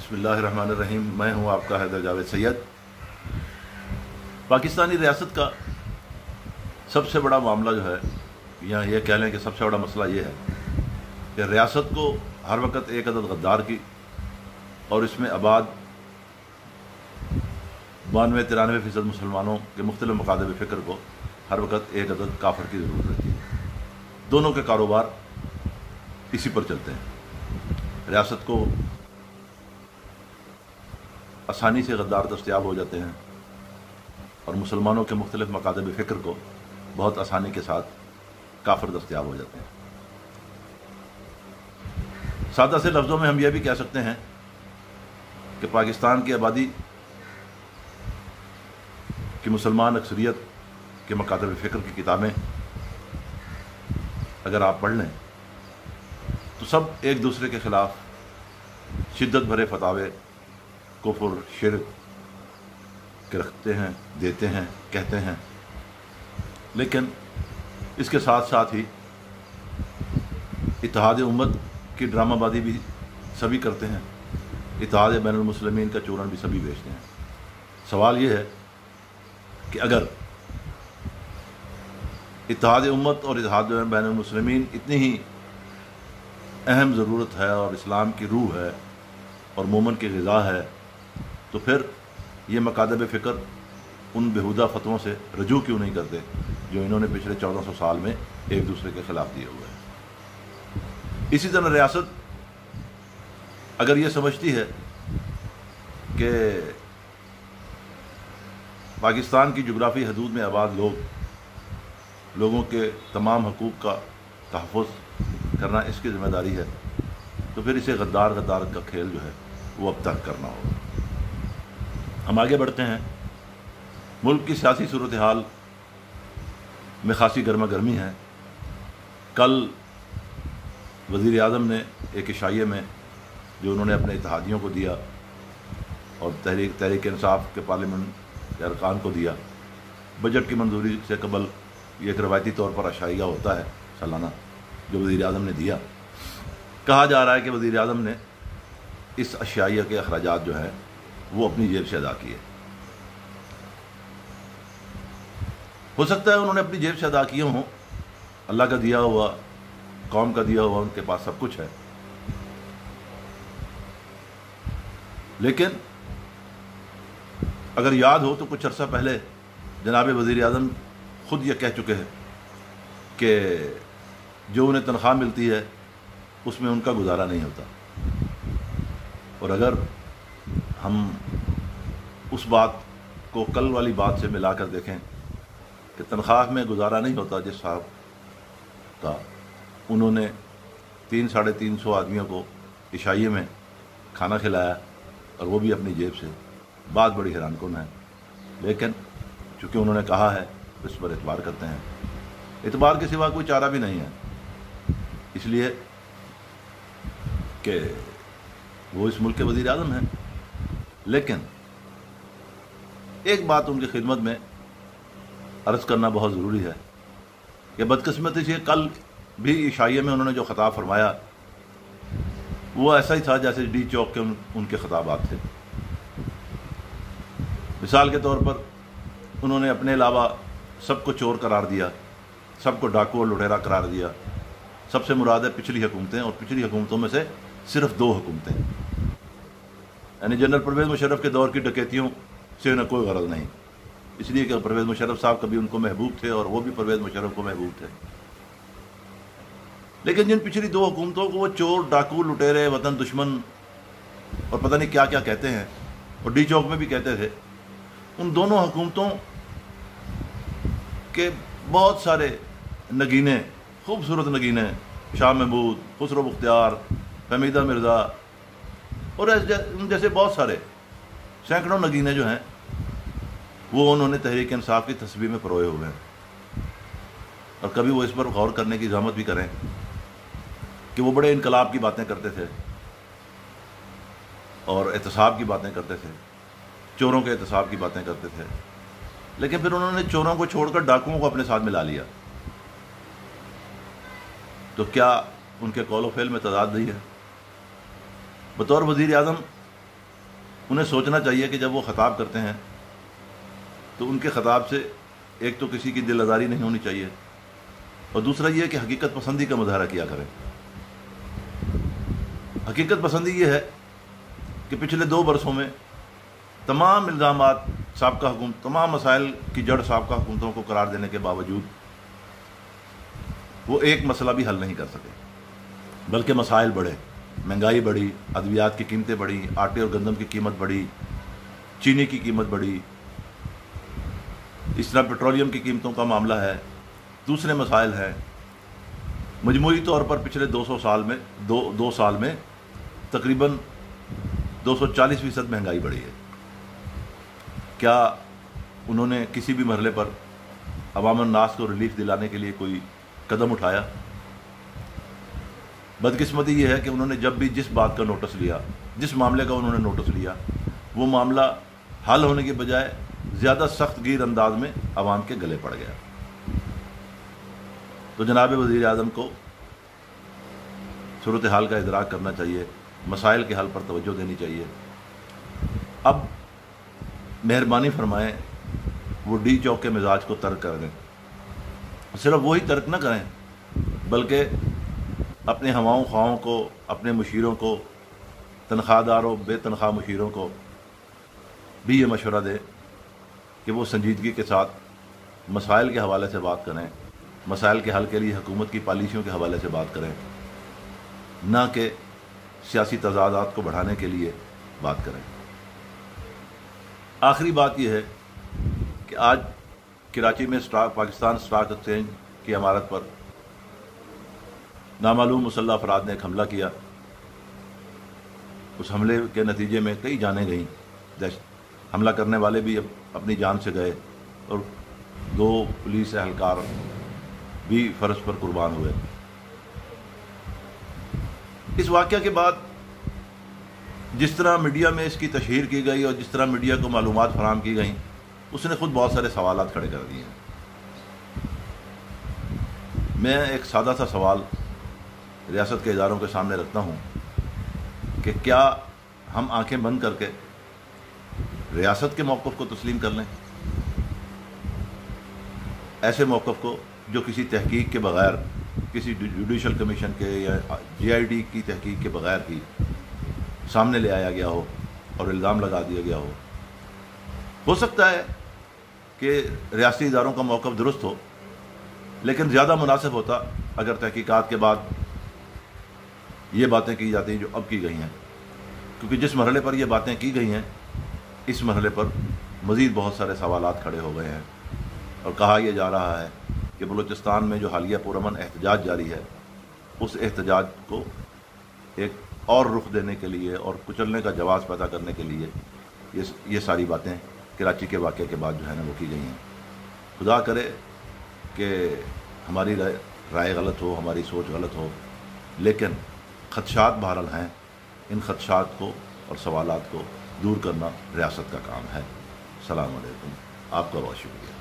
बिस्मिल्लाहिर्रहमानिर्रहीम। मैं हूं आपका हैदर जावेद सैयद। पाकिस्तानी रियासत का सबसे बड़ा मामला जो है, या ये कह लें कि सबसे बड़ा मसला ये है कि रियासत को हर वक्त एक अदद गद्दार की और इसमें आबाद 92-93% मुसलमानों के मुख्तलिफ मकादब फ़िक्र को हर वक्त एक अदद काफर की ज़रूरत रहती है। दोनों के कारोबार इसी पर चलते हैं। रियासत को आसानी से गद्दार दस्तयाब हो जाते हैं और मुसलमानों के मुख्तलिफ मकादब फ़िक्र को बहुत आसानी के साथ काफिर दस्तयाब हो जाते हैं। सादा से लफ्ज़ों में हम यह भी कह सकते हैं कि पाकिस्तान की आबादी की मुसलमान अक्सरियत के मकादब फ़िक्र की किताबें अगर आप पढ़ लें तो सब एक दूसरे के ख़िलाफ़ शिद्दत भरे फतावे कुफ्र शिर्क के रखते हैं, देते हैं, कहते हैं। लेकिन इसके साथ साथ ही इत्तेहाद उम्मत की ड्रामाबाजी भी सभी करते हैं। इत्तेहाद बैनुल मुस्लिमीन का चूरन भी सभी बेचते हैं। सवाल ये है कि अगर इत्तेहाद उम्मत और इत्तेहाद बैनुल मुस्लिमीन इतनी ही अहम ज़रूरत है और इस्लाम की रूह है और मोमन की ग़िज़ा है, तो फिर ये मकादब फ़िक्र उन बेहुदा फ़तवों से रजू क्यों नहीं करते जो इन्होंने पिछले 1400 साल में एक दूसरे के ख़िलाफ़ दिए हुए हैं। इसी तरह रियासत अगर ये समझती है कि पाकिस्तान की जुग्राफ़ी हदूद में आबाद लोगों के तमाम हकूक़ का तहफ़्फ़ुज़ करना इसकी ज़िम्मेदारी है, तो फिर इसे गद्दार का खेल जो है वो अब तक करना होगा। हम आगे बढ़ते हैं। मुल्क की सियासी सूरत हाल में खासी गर्मा गर्मी है। कल वज़ीर आज़म ने एक इशाइये में जो उन्होंने अपने इत्तेहादियों को दिया और तहरीक इंसाफ के पार्लियामेंट के अरकान को दिया, बजट की मंजूरी से कबल ये एक रवायती तौर पर अशाइया होता है सालाना जो वज़ीर आज़म ने दिया। कहा जा रहा है कि वज़ीर आज़म ने इस अशाइया के अखराजात जो है वो अपनी जेब से अदा किए। हो सकता है उन्होंने अपनी जेब से अदा किए हों, अल्लाह का दिया हुआ, कौम का दिया हुआ उनके पास सब कुछ है। लेकिन अगर याद हो तो कुछ अरसा पहले जनाब वज़ीर आज़म खुद ये कह चुके हैं कि जो उन्हें तनख्वाह मिलती है उसमें उनका गुजारा नहीं होता। और अगर हम उस बात को कल वाली बात से मिलाकर देखें कि तनख्वाह में गुजारा नहीं होता जिस साहब का, उन्होंने 300-350 आदमियों को इशाइये में खाना खिलाया और वो भी अपनी जेब से, बात बड़ी हैरानकुन है। लेकिन चूँकि उन्होंने कहा है तो इस पर एतबार करते हैं। एतबार के सिवा कोई चारा भी नहीं है, इसलिए कि वो इस मुल्क के वज़ीर आज़म हैं। लेकिन एक बात उनकी खिदमत में अर्ज़ करना बहुत ज़रूरी है कि बदकिस्मती से कल भी इशाइये में उन्होंने जो ख़िताब फरमाया वो ऐसा ही था जैसे डी चौक के उनके ख़िताबात थे। मिसाल के तौर पर उन्होंने अपने अलावा सबको चोर करार दिया, सबको डाकू और लुटेरा करार दिया। सबसे मुराद है पिछली हुकूमतें, और पिछली हुकूमतों में से सिर्फ 2 हुकूमतें, यानी जनरल परवेज़ मुशर्रफ के दौर की डकैतियों से उन्हें कोई गरज नहीं, इसलिए कि परवेज़ मुशर्रफ साहब कभी उनको महबूब थे और वो भी परवेज़ मुशर्रफ को महबूब थे। लेकिन जिन पिछली 2 हुकूमतों को वो चोर, डाकू, लुटेरे, वतन दुश्मन और पता नहीं क्या क्या कहते हैं, और डी चौक में भी कहते थे, उन दोनों हुकूमतों के बहुत सारे नगीने, खूबसूरत नगीने, शाह महमूद, खुसरो मुख्तियार, हमीदा मिर्ज़ा और जैसे बहुत सारे सैकड़ों नगीने जो हैं वो उन्होंने तहरीक इंसाफ की तस्वीर में परोए हुए हैं। और कभी वो इस पर गौर करने की ज़हमत भी करें कि वो बड़े इनकलाब की बातें करते थे और एहतसाब की बातें करते थे, चोरों के एहतसाब की बातें करते थे, लेकिन फिर उन्होंने चोरों को छोड़कर डाकुओं को अपने साथ मिला लिया। तो क्या उनके कौल व फ़ेल में तज़ाद नहीं है? बतौर वज़ीर आज़म انہیں سوچنا چاہیے کہ جب وہ خطاب کرتے ہیں تو ان کے خطاب سے ایک تو کسی کی دل آزاری نہیں ہونی چاہیے، اور دوسرا یہ کہ حقیقت پسندی کا مظاہرہ کیا کریں۔ حقیقت پسندی یہ ہے کہ پچھلے 2 برسوں میں تمام الزامات سابقہ حکومت، تمام مسائل کی جڑ سابقہ حکومتوں کو قرار دینے کے باوجود وہ ایک مسئلہ بھی حل نہیں کر سکے، بلکہ مسائل بڑھے، مہنگائی بڑھی، ادویات کی قیمتیں بڑھی، آٹے اور گندم کی قیمت بڑھی، چینی کی قیمت بڑھی، اس طرح پیٹرولیم کی قیمتوں کا معاملہ ہے، دوسرے مسائل ہیں۔ مجموعی طور پر پچھلے 200 سال میں دو سال میں تقریباً 240% مہنگائی بڑھی ہے۔ کیا انہوں نے کسی بھی مرحلے پر عوام الناس کو ریلیف دلانے کے لیے کوئی قدم اٹھایا؟ بدقسمتی یہ ہے کہ انہوں نے جب بھی جس بات کا نوٹس لیا، جس معاملے کا انہوں نے نوٹس لیا، وہ معاملہ حل ہونے کے بجائے زیادہ سخت گیر انداز میں عوام کے گلے پڑ گیا۔ تو جناب وزیر اعظم کو صورتحال کا ادراک کرنا چاہیے، مسائل کے حل پر توجہ دینی چاہیے۔ اب مہربانی فرمائیں وہ ڈی چوک کے مزاج کو ترک کر دیں، صرف وہی ترک نہ کریں بلکہ اپنے ہواؤں خواہوں کو، اپنے مشیروں کو، تنخواہ داروں، بے تنخواہ مشیروں کو بھی یہ مشورہ دیں کہ وہ سنجیدگی کے ساتھ مسائل کے حوالے سے بات کریں، مسائل کے حل کے لیے حکومت کی پالیسیوں کے حوالے سے بات کریں، نہ کہ سیاسی تضادات کو بڑھانے کے لیے بات کریں۔ آخری بات یہ ہے کہ آج کراچی میں پاکستان اسٹاک ایکسچینج کی عمارت پر نامعلوم مسلح افراد نے ایک حملہ کیا۔ اس حملے کے نتیجے میں کئی جانیں گئیں، حملہ کرنے والے بھی اپنی جان سے گئے اور 2 پولیس اہلکار بھی فرض پر قربان ہوئے۔ اس واقعہ کے بعد جس طرح میڈیا میں اس کی تشہیر کی گئی اور جس طرح میڈیا کو معلومات فراہم کی گئیں، اس نے خود بہت سارے سوالات کھڑے کر دیے ہیں۔ میں ایک سادہ سا سوال ریاست کے اداروں کے سامنے رکھتا ہوں کہ کیا ہم آنکھیں بند کر کے ریاست کے موقف کو تسلیم کر لیں؟ ایسے موقف کو جو کسی تحقیق کے بغیر، کسی جوڈیشل کمیشن کے یا GID کی تحقیق کے بغیر ہی سامنے لے آیا گیا ہو اور الزام لگا دیا گیا ہو سکتا ہے کہ ریاستی اداروں کا موقف درست ہو، لیکن زیادہ مناسب ہوتا اگر تحقیقات کے بعد یہ باتیں کی جاتی جو اب کی گئی ہیں، کیونکہ جس مرحلے پر یہ باتیں کی گئی ہیں اس مرحلے پر مزید بہت سارے سوالات کھڑے ہو گئے ہیں، اور کہا یہ جا رہا ہے کہ بلوچستان میں جو حالیہ پرامن احتجاج جاری ہے اس احتجاج کو ایک اور رخ دینے کے لیے اور کچلنے کا جواز پیدا کرنے کے لیے یہ ساری باتیں کراچی کے واقعے کے بعد جو ہے نا وہ کی گئی ہیں۔ خدا کرے کہ ہماری رائے غلط ہو، ہماری سوچ غلط ہو، لیکن خدشات بہرحال ہیں۔ ان خدشات کو اور سوالات کو دور کرنا ریاست کا کام ہے۔ السلام علیکم، آپ کا بہت شکریہ۔